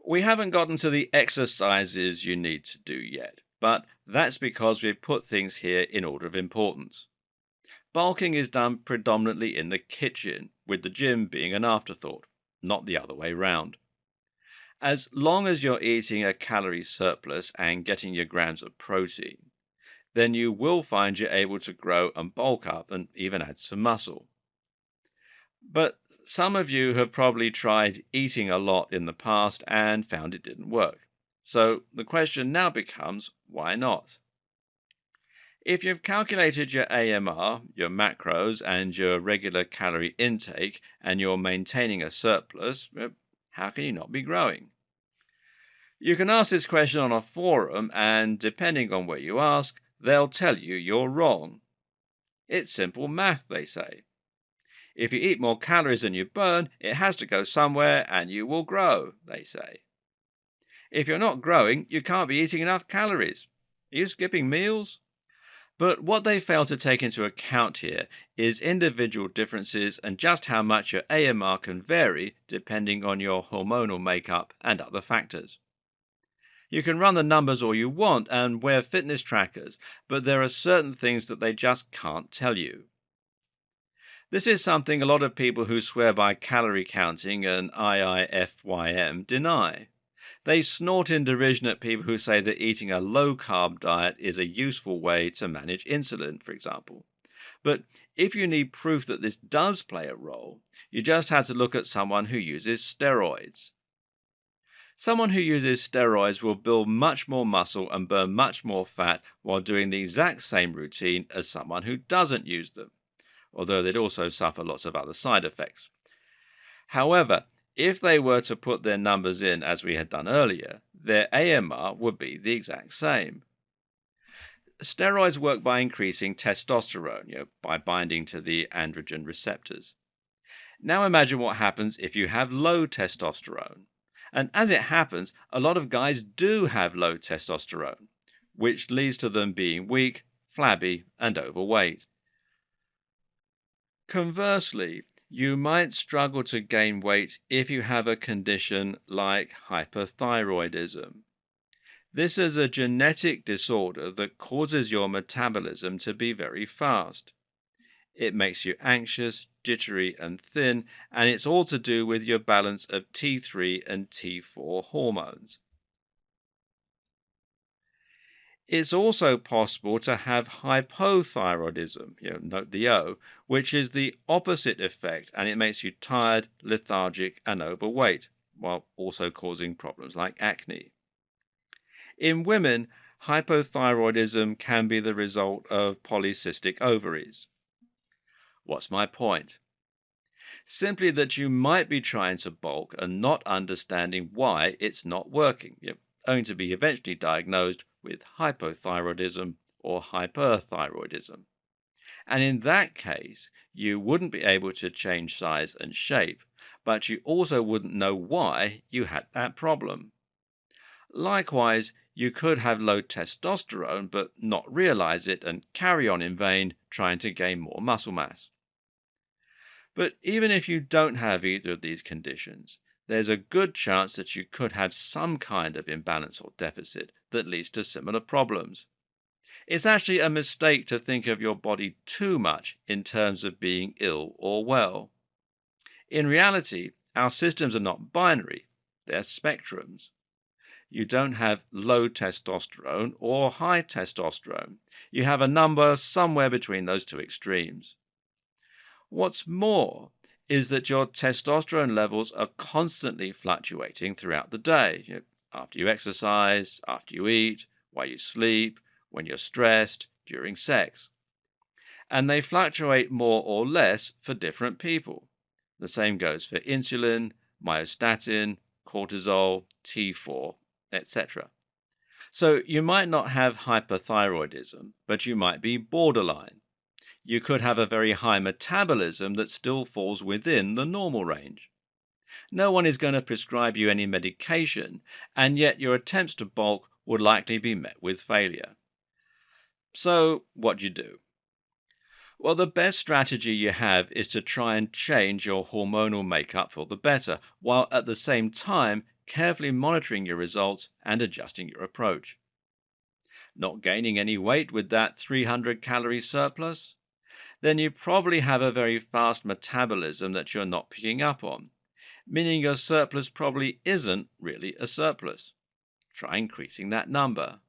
We haven't gotten to the exercises you need to do yet, but that's because we've put things here in order of importance. Bulking is done predominantly in the kitchen, with the gym being an afterthought, not the other way round. As long as you're eating a calorie surplus and getting your grams of protein, then you will find you're able to grow and bulk up and even add some muscle. But some of you have probably tried eating a lot in the past and found it didn't work. So the question now becomes, why not? If you've calculated your AMR, your macros, and your regular calorie intake, and you're maintaining a surplus, how can you not be growing? You can ask this question on a forum, and depending on where you ask, they'll tell you you're wrong. It's simple math, they say. If you eat more calories than you burn, it has to go somewhere and you will grow, they say. If you're not growing, you can't be eating enough calories. Are you skipping meals? But what they fail to take into account here is individual differences and just how much your AMR can vary depending on your hormonal makeup and other factors. You can run the numbers all you want and wear fitness trackers, but there are certain things that they just can't tell you. This is something a lot of people who swear by calorie counting and IIFYM deny. They snort in derision at people who say that eating a low carb diet is a useful way to manage insulin, for example. But if you need proof that this does play a role, you just have to look at someone who uses steroids. Someone who uses steroids will build much more muscle and burn much more fat while doing the exact same routine as someone who doesn't use them, although they'd also suffer lots of other side effects. However, if they were to put their numbers in as we had done earlier, their AMR would be the exact same. Steroids work by increasing testosterone, by binding to the androgen receptors. Now imagine what happens if you have low testosterone. And as it happens, a lot of guys do have low testosterone, which leads to them being weak, flabby, and overweight. Conversely, you might struggle to gain weight if you have a condition like hyperthyroidism. This is a genetic disorder that causes your metabolism to be very fast. It makes you anxious, jittery, and thin, and it's all to do with your balance of T3 and T4 hormones. It's also possible to have hypothyroidism, note the O, which is the opposite effect, and it makes you tired, lethargic, and overweight, while also causing problems like acne. In women, hypothyroidism can be the result of polycystic ovaries. What's my point? Simply that you might be trying to bulk and not understanding why it's not working. You're going to be eventually diagnosed with hypothyroidism or hyperthyroidism. And in that case, you wouldn't be able to change size and shape, but you also wouldn't know why you had that problem. Likewise, you could have low testosterone but not realize it and carry on in vain trying to gain more muscle mass. But even if you don't have either of these conditions, there's a good chance that you could have some kind of imbalance or deficit that leads to similar problems. It's actually a mistake to think of your body too much in terms of being ill or well. In reality, our systems are not binary, they're spectrums. You don't have low testosterone or high testosterone. You have a number somewhere between those two extremes. What's more is that your testosterone levels are constantly fluctuating throughout the day. After you exercise, after you eat, while you sleep, when you're stressed, during sex. And they fluctuate more or less for different people. The same goes for insulin, myostatin, cortisol, T4, etc. So you might not have hyperthyroidism, but you might be borderline. You could have a very high metabolism that still falls within the normal range. No one is going to prescribe you any medication, and yet your attempts to bulk would likely be met with failure. So, what do you do? Well, the best strategy you have is to try and change your hormonal makeup for the better, while at the same time carefully monitoring your results and adjusting your approach. Not gaining any weight with that 300 calorie surplus? Then you probably have a very fast metabolism that you're not picking up on, meaning your surplus probably isn't really a surplus. Try increasing that number.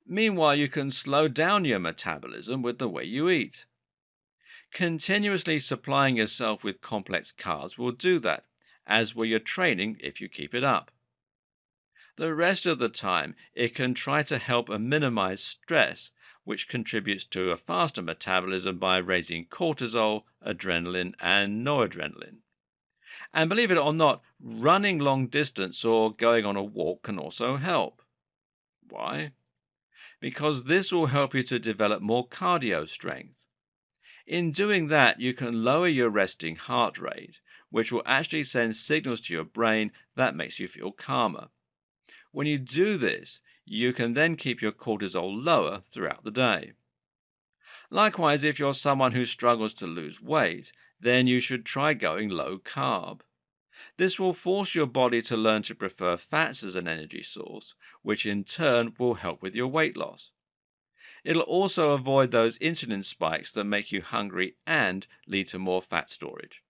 Meanwhile, you can slow down your metabolism with the way you eat. Continuously supplying yourself with complex carbs will do that, as will your training if you keep it up. The rest of the time, it can try to help and minimize stress, which contributes to a faster metabolism by raising cortisol, adrenaline, and noradrenaline. And believe it or not, running long distance or going on a walk can also help. Why? Because this will help you to develop more cardio strength. In doing that, you can lower your resting heart rate, which will actually send signals to your brain that makes you feel calmer. When you do this, you can then keep your cortisol lower throughout the day. Likewise, if you're someone who struggles to lose weight, then you should try going low carb. This will force your body to learn to prefer fats as an energy source, which in turn will help with your weight loss. It'll also avoid those insulin spikes that make you hungry and lead to more fat storage.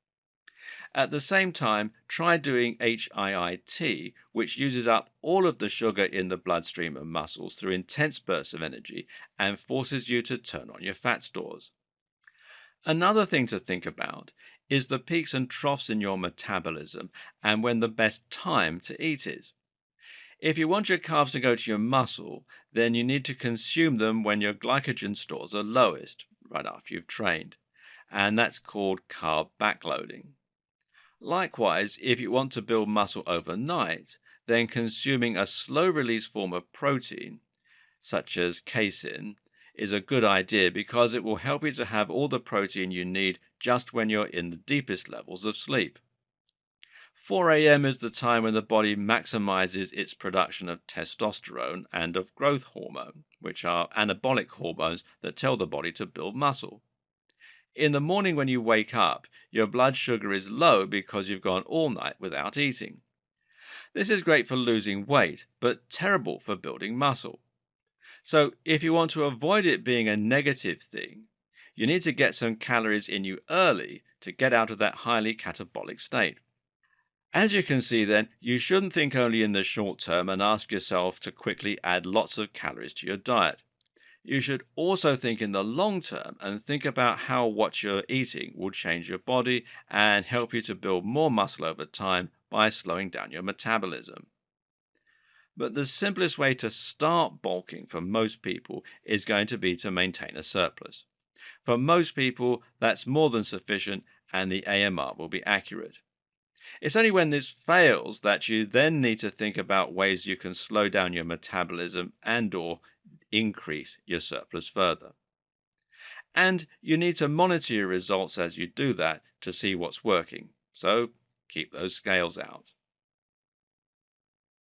At the same time, try doing HIIT, which uses up all of the sugar in the bloodstream and muscles through intense bursts of energy and forces you to turn on your fat stores. Another thing to think about is the peaks and troughs in your metabolism and when the best time to eat is. If you want your carbs to go to your muscle, then you need to consume them when your glycogen stores are lowest, right after you've trained, and that's called carb backloading. Likewise, if you want to build muscle overnight, then consuming a slow release form of protein, such as casein, is a good idea because it will help you to have all the protein you need just when you're in the deepest levels of sleep. 4 a.m. is the time when the body maximizes its production of testosterone and of growth hormone, which are anabolic hormones that tell the body to build muscle. In the morning when you wake up, your blood sugar is low because you've gone all night without eating. This is great for losing weight, but terrible for building muscle. So if you want to avoid it being a negative thing, you need to get some calories in you early to get out of that highly catabolic state. As you can see then, you shouldn't think only in the short term and ask yourself to quickly add lots of calories to your diet. You should also think in the long term and think about how what you're eating will change your body and help you to build more muscle over time by slowing down your metabolism. But the simplest way to start bulking for most people is going to be to maintain a surplus. For most people, that's more than sufficient and the AMR will be accurate. It's only when this fails that you then need to think about ways you can slow down your metabolism and/or increase your surplus further. And you need to monitor your results as you do that to see what's working. So keep those scales out.